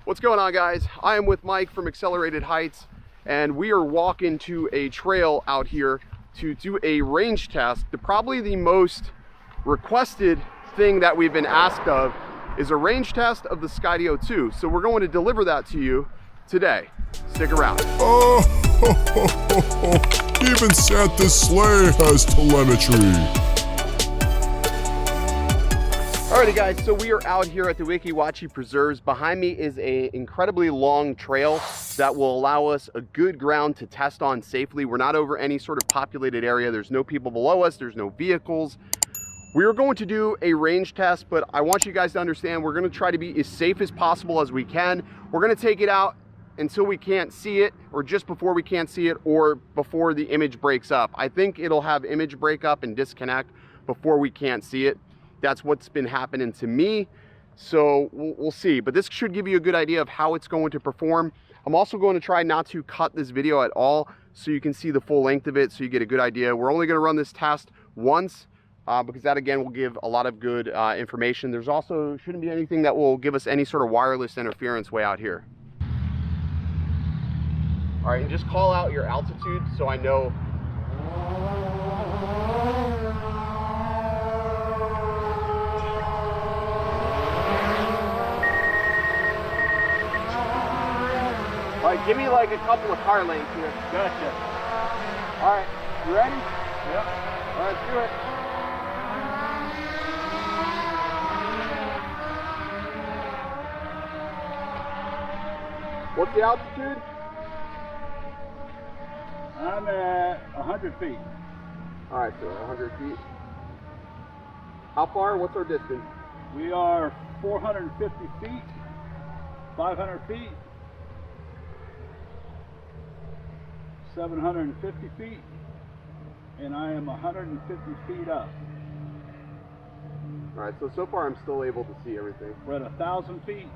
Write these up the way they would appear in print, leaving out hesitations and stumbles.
What's going on, guys? I am with Mike from Accelerated Heights, and we are walking to a trail out here to do a range test. Probably the most requested thing that we've been asked of is a range test of the Skydio 2. So we're going to deliver that to you today. Stick around. Oh, ho, ho, ho, ho. Even Santa's sleigh has telemetry. Alrighty guys, so we are out here at the Weeki Wachee Preserves. Behind me is an incredibly long trail that will allow us a good ground to test on safely. We're not over any sort of populated area. There's no people below us. There's no vehicles. We are going to do a range test, but I want you guys to understand we're going to try to be as safe as possible as we can. We're going to take it out until we can't see it, or just before we can't see it, or before the image breaks up. I think it'll have image breakup and disconnect before we can't see it. That's what's been happening to me, so we'll see. But this should give you a good idea of how it's going to perform. I'm also going to try not to cut this video at all so you can see the full length of it, so you get a good idea. We're only going to run this test once because that, again, will give a lot of good information. There's also shouldn't be anything that will give us any sort of wireless interference way out here. All right, and just call out your altitude so I know. All right, give me like a couple of car lanes here. Gotcha. All right, you ready? Yep. All right, let's do it. What's the altitude? I'm at 100 feet. All right, so 100 feet. How far? What's our distance? We are 450 feet, 500 feet, 750 feet, and I am 150 feet up. All right, so far I'm still able to see everything. We're at 1,000 feet.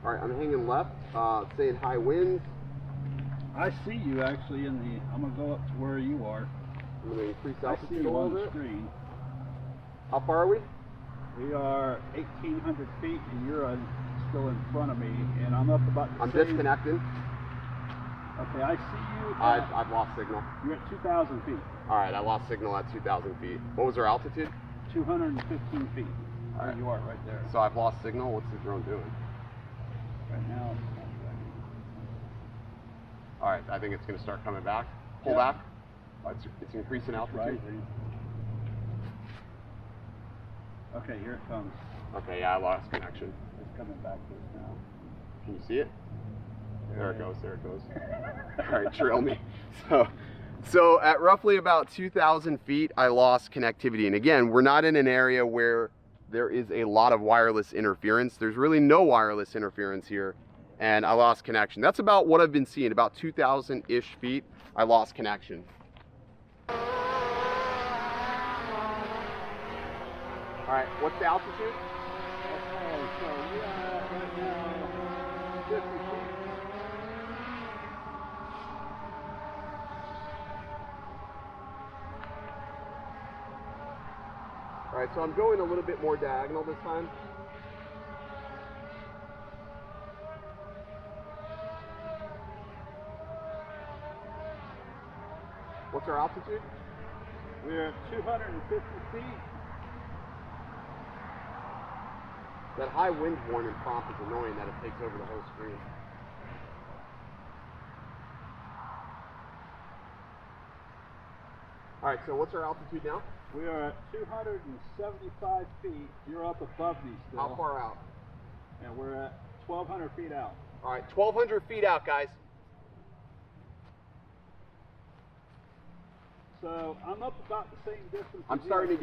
All right, I'm hanging left, saying high winds. I see you actually in the, I'm gonna go up to where you are. I'm gonna increase I see altitude a you little on the bit. screen. How far are we? We are 1,800 feet and you're still in front of me, and I'm up about the I'm same. disconnecting. Okay, I see you. I've lost signal. You're at 2,000 feet. All right, I lost signal at 2,000 feet. What was our altitude? 215 feet. All There right. you are, right there. So I've lost signal. What's the drone doing? Right now. All right, I think it's going to start coming back. Pull Yeah. back. It's increasing altitude. Right. Okay, here it comes. Okay, yeah, I lost connection. It's coming back to us now. Can you see it? There it is. goes. There it goes. All right, trail me. So at roughly about 2,000 feet, I lost connectivity. And again, we're not in an area where there is a lot of wireless interference. There's really no wireless interference here, and I lost connection. That's about what I've been seeing. About 2,000-ish feet, I lost connection. All right, what's the altitude? Okay, so we are right now 50 feet. All right, so I'm going a little bit more diagonal this time. What's our altitude? We're at 250 feet. That high wind warning prompt is annoying that it takes over the whole screen. All right, so what's our altitude now? We are at 275 feet. You're up above me still. How far out? And we're at 1,200 feet out. All right, 1,200 feet out, guys. So I'm up about the same distance. I'm starting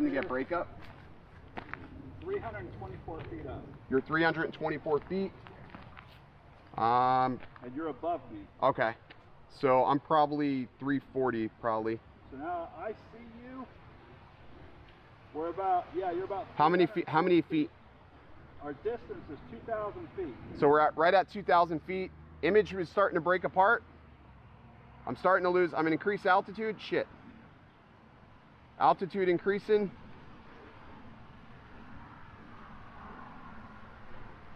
to get breakup. 324 feet up. You're 324 feet. And you're above me. Okay. So I'm probably 340 probably. So now I see you. We're about, yeah, you're about. How many feet? How many feet? Our distance is 2,000 feet. So we're right at 2,000 feet. Image is starting to break apart. I'm starting to lose. I'm in increased altitude. Shit. Altitude increasing.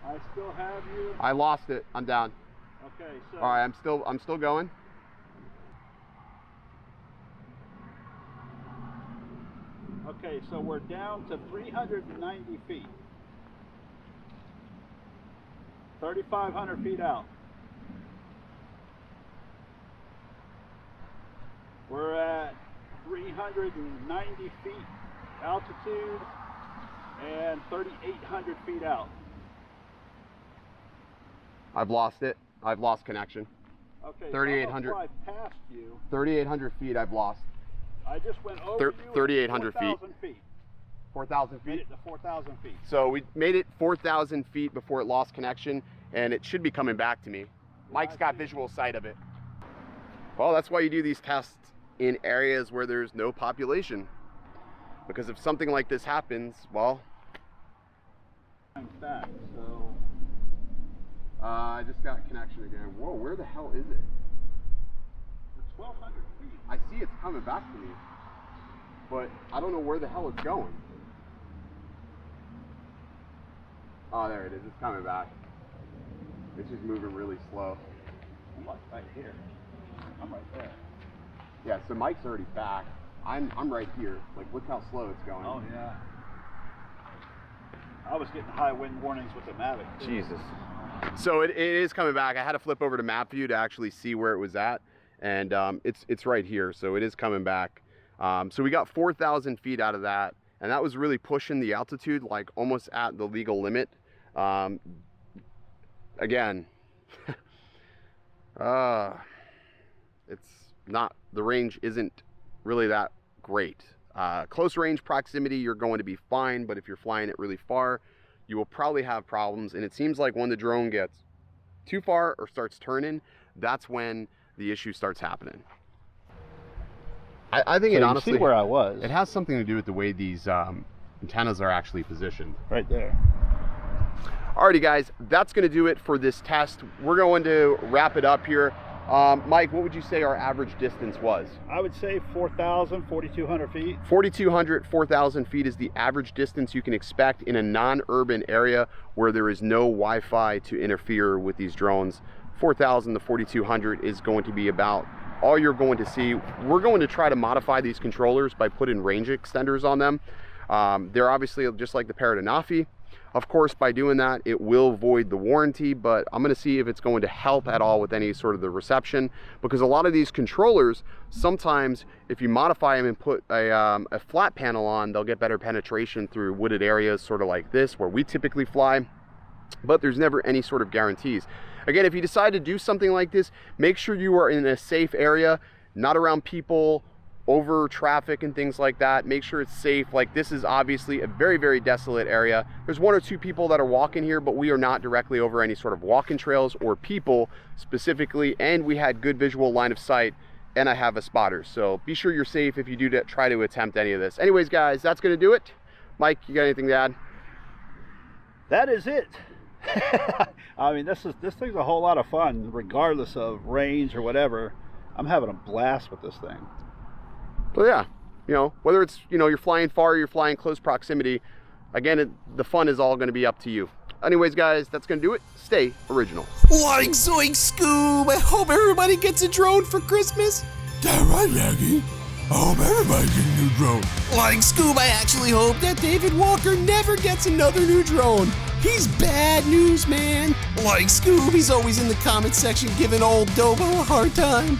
I still have you. I lost it. I'm down. Okay, so. All right, I'm still going. Okay, so we're down to 390 feet. 3,500 feet out. We're at 390 feet altitude and 3,800 feet out. I've lost it. I've lost connection. Okay, 3,800. So I'm gonna fly past you. 3,800 feet I've lost. I just went over you. 3,800 feet. 4,000 feet. 4,000 Made feet. it to 4,000 feet. So we made it 4,000 feet before it lost connection, and it should be coming back to me. Mike's got visual sight of it. Well, that's why you do these tests in areas where there's no population. Because if something like this happens, well... I'm back, so... I just got connection again. Whoa, where the hell is it? It's 1,200 feet. I see it's coming back to me, but I don't know where the hell it's going. Oh, there it is. It's coming back. It's just moving really slow. I'm like right here. I'm right there. Yeah, so Mike's already back. I'm right here. Like, look how slow it's going. Oh, yeah. I was getting high wind warnings with the Mavic, too. Jesus. So it is coming back. I had to flip over to map view to actually see where it was at, and it's right here. So it is coming back. So we got 4,000 feet out of that, and that was really pushing the altitude like almost at the legal limit. Again, it's not, the range isn't really that great. Close range proximity, you're going to be fine, but if you're flying it really far, you will probably have problems. And it seems like when the drone gets too far or starts turning, that's when the issue starts happening. I think So it you honestly, see where I was. it has something to do with the way these antennas are actually positioned. Right there. Alrighty guys, that's going to do it for this test. We're going to wrap it up here. Mike, what would you say our average distance was? I would say 4,000, 4,200 feet. 4,200, 4,000 feet is the average distance you can expect in a non-urban area where there is no Wi-Fi to interfere with these drones. 4,000 to 4,200 is going to be about all you're going to see. We're going to try to modify these controllers by putting range extenders on them. They're obviously just like the Parrot Anafi. Of course, by doing that, it will void the warranty, but I'm going to see if it's going to help at all with any sort of the reception, because a lot of these controllers, sometimes if you modify them and put a flat panel on, they'll get better penetration through wooded areas, sort of like this, where we typically fly, but there's never any sort of guarantees. Again, if you decide to do something like this, make sure you are in a safe area, not around people, over traffic and things like that. Make sure it's safe. Like, this is obviously a very, very desolate area. There's one or two people that are walking here, but we are not directly over any sort of walking trails or people specifically, and we had good visual line of sight, and I have a spotter. So be sure you're safe if you do try to attempt any of this. Anyways, guys, that's going to do it. Mike, you got anything to add? That is it. I mean, this thing's a whole lot of fun, regardless of range or whatever. I'm having a blast with this thing. So yeah, you know, whether it's, you know, you're flying far or you're flying close proximity, again, the fun is all going to be up to you. Anyways, guys, that's going to do it. Stay original. Like Zoink Scoob, I hope everybody gets a drone for Christmas. That right, Maggie. I hope everybody gets a new drone. Like Scoob, I actually hope that David Walker never gets another new drone. He's bad news, man. Like Scoob, he's always in the comment section giving old Dobo a hard time.